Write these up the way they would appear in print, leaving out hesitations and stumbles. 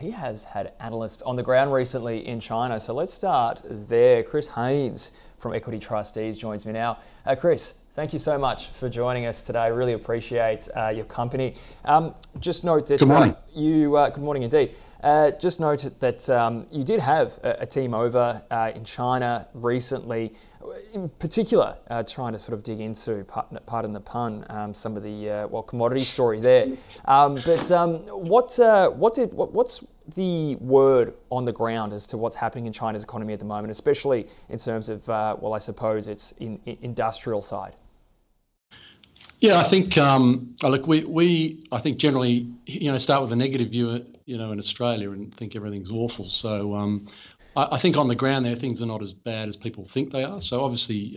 He has had analysts on the ground recently in China. So let's start there. Chris Haynes from Equity Trustees joins me now. Chris, thank you so much for joining us today. Really appreciate your company. Just note that Good morning. good morning indeed. Just note that you did have a team over in China recently, in particular, trying to sort of dig into, pardon the pun, some of the commodity story there. What's the word on the ground as to what's happening in China's economy at the moment, especially in terms of, I suppose it's in industrial side? Yeah, I think look, I think generally, start with a negative view, in Australia and think everything's awful. So I think on the ground there, things are not as bad as people think they are. So obviously,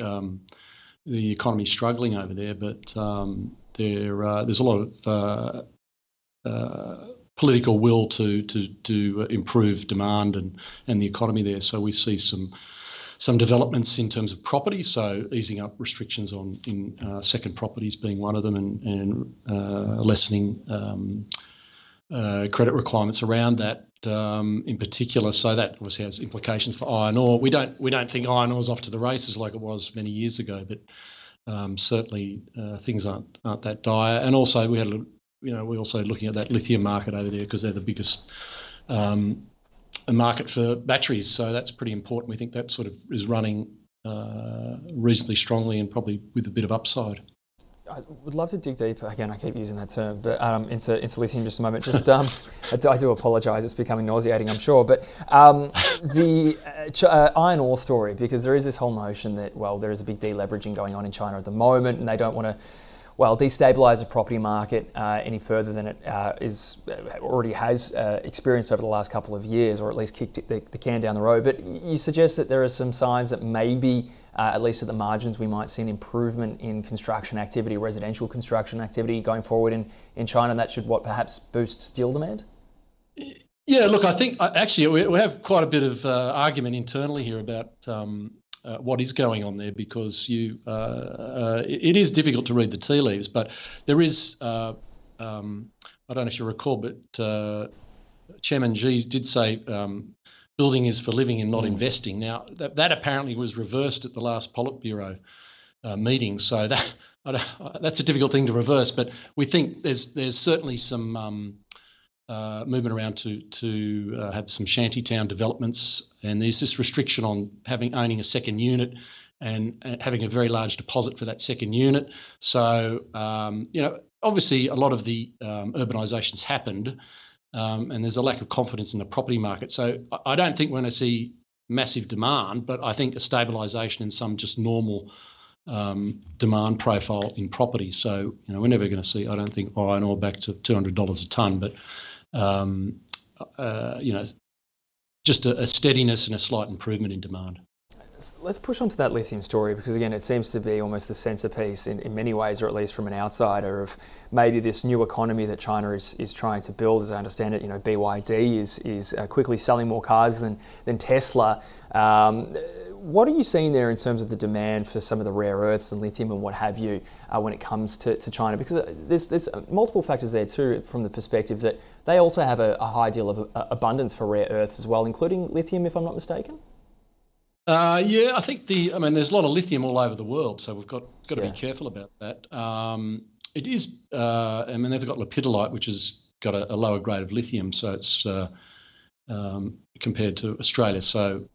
the economy's struggling over there, but there's a lot of political will to improve demand and the economy there. So we see some developments in terms of property, so easing up restrictions in second properties being one of them, and lessening credit requirements around that in particular. So that obviously has implications for iron ore. We don't think iron ore's off to the races like it was many years ago, but certainly things aren't that dire. And also we're also looking at that lithium market over there because they're the biggest market for batteries. So that's pretty important. We think that sort of is running reasonably strongly and probably with a bit of upside. I would love to dig deeper. Again, I keep using that term, but into lithium just a moment. Just I do apologise. It's becoming nauseating, I'm sure. But the iron ore story, because there is this whole notion that there is a big deleveraging going on in China at the moment, and they don't want to destabilise the property market any further than it already has experienced over the last couple of years, or at least kicked the can down the road. But you suggest that there are some signs that maybe, at least at the margins, we might see an improvement in construction activity, residential construction activity going forward in China, and that should perhaps boost steel demand? Yeah, look, I think actually we have quite a bit of argument internally here about what is going on there, because it is difficult to read the tea leaves, but there is, I don't know if you recall, but Chairman Xi did say building is for living and not investing. Now, that apparently was reversed at the last Politburo meeting, so that's a difficult thing to reverse, but we think there's certainly some movement around to have some shantytown developments, and there's this restriction on owning a second unit and having a very large deposit for that second unit. So obviously a lot of the urbanisation's happened, and there's a lack of confidence in the property market. So I don't think we're going to see massive demand, but I think a stabilisation in some just normal demand profile in property. So we're never going to see, I don't think, iron ore back to $200 a tonne, but just a steadiness and a slight improvement in demand. Let's push on to that lithium story, because again, it seems to be almost the centrepiece in many ways, or at least from an outsider, of maybe this new economy that China is trying to build. As I understand it, BYD is quickly selling more cars than Tesla. What are you seeing there in terms of the demand for some of the rare earths and lithium and what have you when it comes to China? Because there's multiple factors there too, from the perspective that they also have a high deal of abundance for rare earths as well, including lithium, if I'm not mistaken. Yeah, I think there's a lot of lithium all over the world, so we've got to be careful about that. It is, they've got lepidolite, which has got a lower grade of lithium, so it's compared to Australia. So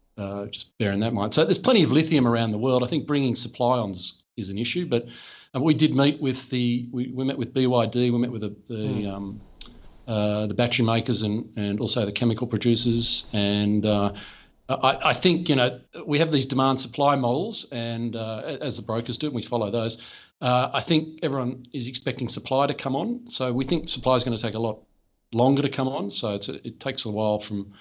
just bearing that in mind. So there's plenty of lithium around the world. I think bringing supply on is an issue, but we did meet with we met with BYD, we met with the battery makers and also the chemical producers, and I think we have these demand supply models, and as the brokers do, and we follow those. I think everyone is expecting supply to come on, so we think supply is going to take a lot longer to come on. So it takes a while from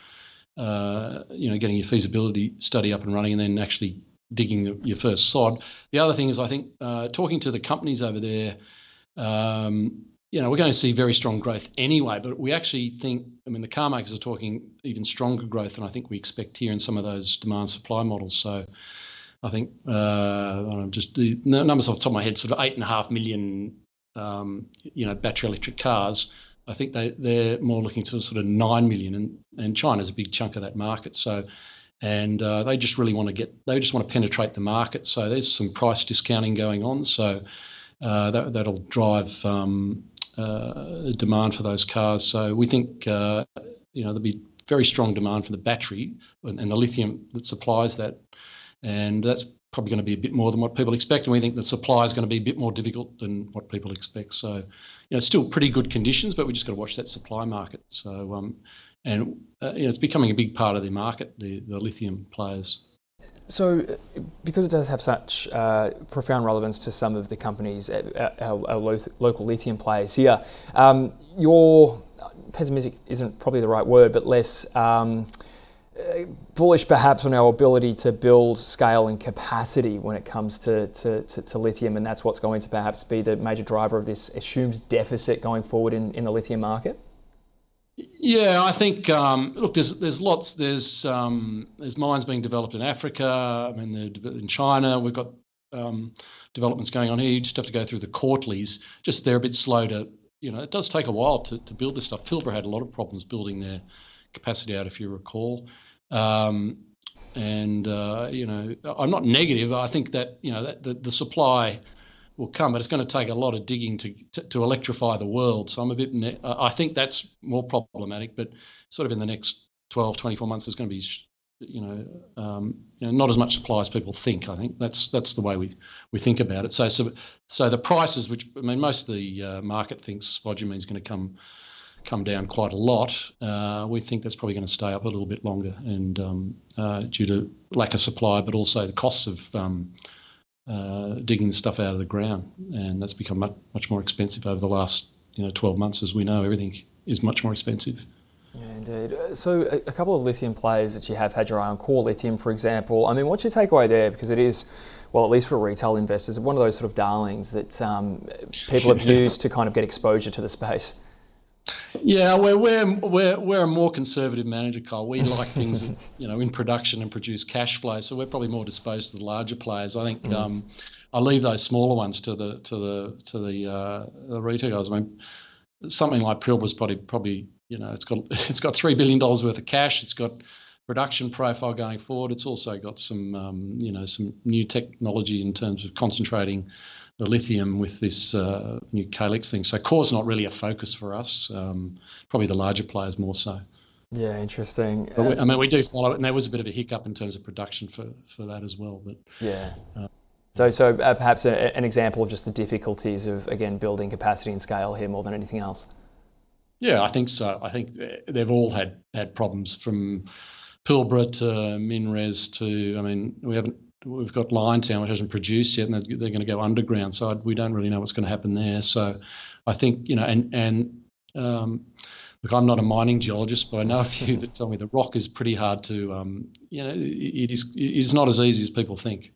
getting your feasibility study up and running, and then actually digging your first sod. The other thing is, I think talking to the companies over there, we're going to see very strong growth anyway, but we actually think, the car makers are talking even stronger growth than I think we expect here in some of those demand supply models. So I think just the numbers off the top of my head, sort of 8.5 million, battery electric cars. I think they're more looking to sort of 9 million, and China's a big chunk of that market. So, and they just really want to penetrate the market. So there's some price discounting going on. So that'll drive demand for those cars. So we think there'll be very strong demand for the battery and the lithium that supplies that, and that's probably going to be a bit more than what people expect. And we think the supply is going to be a bit more difficult than what people expect. So, still pretty good conditions, but we just got to watch that supply market. So, it's becoming a big part of the market, the lithium players. So, because it does have such profound relevance to some of the companies, our local lithium players here, your pessimistic isn't probably the right word, but less bullish perhaps on our ability to build scale and capacity when it comes to lithium, and that's what's going to perhaps be the major driver of this assumed deficit going forward in the lithium market? Yeah, I think look, there's lots. There's mines being developed in Africa. I mean, in China, we've got developments going on here. You just have to go through the quarterlies. Just they're a bit slow to. It does take a while to build this stuff. Pilbara had a lot of problems building their capacity out, if you recall. I'm not negative. I think that that the supply will come, but it's going to take a lot of digging to electrify the world. So I'm a bit. I think that's more problematic. But sort of in the next 12, 24 months, there's going to be, not as much supply as people think. I think that's the way we think about it. So the prices, which most of the market thinks spodumene is going to come down quite a lot. We think that's probably going to stay up a little bit longer, and due to lack of supply, but also the costs of digging the stuff out of the ground, and that's become much more expensive over the last 12 months. As we know, everything is much more expensive. Yeah, indeed. So a couple of lithium players that you have had your eye on, Core Lithium, for example. I mean, what's your takeaway there? Because it is, well, at least for retail investors, one of those sort of darlings that people have used to kind of get exposure to the space. Yeah, we're a more conservative manager, Kyle. We like things that, in production and produce cash flow. So we're probably more disposed to the larger players. I think I'll leave those smaller ones to the retail guys. I mean, something like Pilbara's probably it's got $3 billion worth of cash. It's got production profile going forward. It's also got some some new technology in terms of concentrating the lithium with this new calyx thing. So core's not really a focus for us. Probably the larger players more so. Yeah, interesting. But we do follow it, and there was a bit of a hiccup in terms of production for that as well. But yeah. So perhaps an example of just the difficulties of, again, building capacity and scale here more than anything else. Yeah, I think so. I think they've all had problems, from Pilbara to MinRes to, we've got Liontown, which hasn't produced yet, and they're going to go underground. So we don't really know what's going to happen there. So I think, look, I'm not a mining geologist, but I know a few that tell me the rock is pretty hard to, it is not as easy as people think.